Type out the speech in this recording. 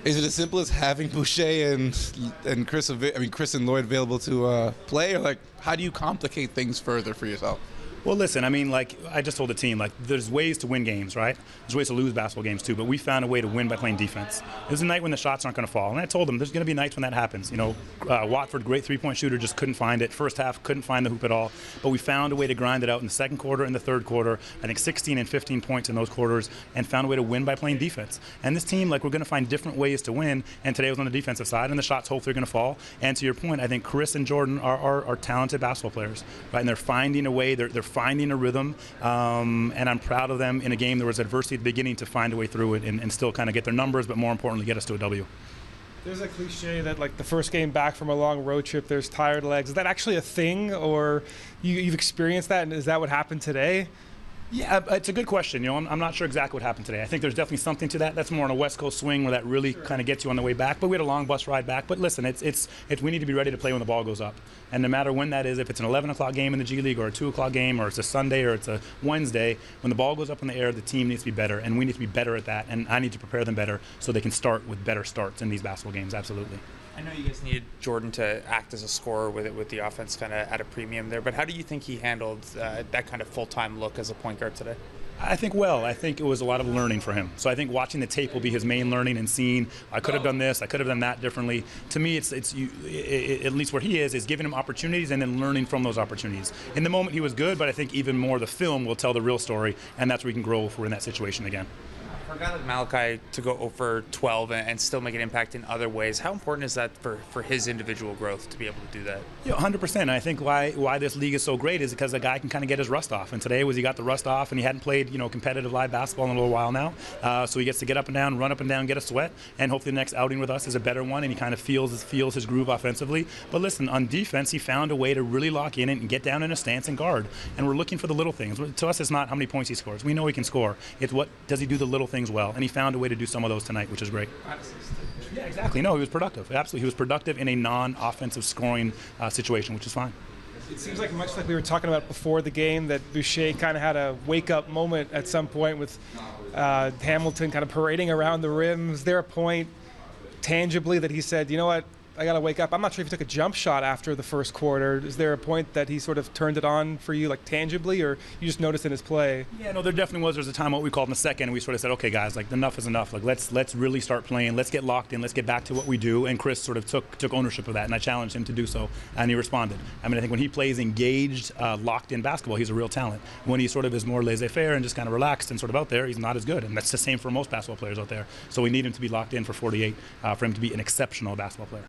Is it as simple as having Boucher and Chris and Lloyd available to play, or like how do you complicate things further for yourself? Well, listen, I mean, like I just told the team, like there's ways to win games, right? There's ways to lose basketball games too, but we found a way to win by playing defense. There's a night when the shots aren't going to fall, and I told them there's going to be nights when that happens. You know, Watford, great three-point shooter, just couldn't find it. First half, couldn't find the hoop at all, but we found a way to grind it out in the second quarter and the third quarter. I think 16 and 15 points in those quarters, and found a way to win by playing defense. And this team, like, we're going to find different ways to win, and today was on the defensive side, and the shots hopefully are going to fall. And to your point, I think Chris and Jordan are talented basketball players, right? And they're finding a way, they're finding a rhythm. And I'm proud of them in a game there was adversity at the beginning to find a way through it and still kind of get their numbers, but more importantly, get us to a W. There's a cliche that like the first game back from a long road trip, there's tired legs. Is that actually a thing, or you've experienced that, and is that what happened today? Yeah, it's a good question. You know, I'm not sure exactly what happened today. I think there's definitely something to that. That's more on a West Coast swing where that really kind of gets you on the way back. But we had a long bus ride back. But listen, it's we need to be ready to play when the ball goes up. And no matter when that is, if it's an 11 o'clock game in the G League or a 2 o'clock game or it's a Sunday or it's a Wednesday, when the ball goes up in the air, the team needs to be better. And we need to be better at that. And I need to prepare them better so they can start with better starts in these basketball games, absolutely. I know you guys needed Jordan to act as a scorer with the offense kind of at a premium there, but how do you think he handled that kind of full-time look as a point guard today? I think it was a lot of learning for him. So I think watching the tape will be his main learning and seeing I could have done this, I could have done that differently. To me, it's at least where he is giving him opportunities and then learning from those opportunities. In the moment, he was good, but I think even more the film will tell the real story, and that's where we can grow if we're in that situation again. For a guy like Malachi to go 0 for 12 and still make an impact in other ways, how important is that for his individual growth to be able to do that? Yeah, 100%. And I think why this league is so great is because a guy can kind of get his rust off. And today he got the rust off, and he hadn't played competitive live basketball in a little while now. So he gets to get up and down, run up and down, get a sweat, and hopefully the next outing with us is a better one, and he kind of feels his groove offensively. But listen, on defense, he found a way to really lock in and get down in a stance and guard. And we're looking for the little things. To us, it's not how many points he scores. We know he can score. It's what does he do the little things well. And he found a way to do some of those tonight, which is great. Yeah, exactly. No, he was productive. Absolutely. He was productive in a non-offensive scoring situation, which is fine. It seems like much like we were talking about before the game that Boucher kind of had a wake-up moment at some point with Hamilton kind of parading around the rim. Was there a point tangibly that he said, you know what, I got to wake up? I'm not sure if he took a jump shot after the first quarter. Is there a point that he sort of turned it on for you, like tangibly, or you just noticed in his play? Yeah, no, there definitely was. There's a time what we called in the second, and we sort of said, okay, guys, like enough is enough. Like let's really start playing. Let's get locked in. Let's get back to what we do. And Chris sort of took ownership of that, and I challenged him to do so, and he responded. I mean, I think when he plays engaged, locked in basketball, he's a real talent. When he sort of is more laissez-faire and just kind of relaxed and sort of out there, he's not as good, and that's the same for most basketball players out there. So we need him to be locked in for 48 for him to be an exceptional basketball player.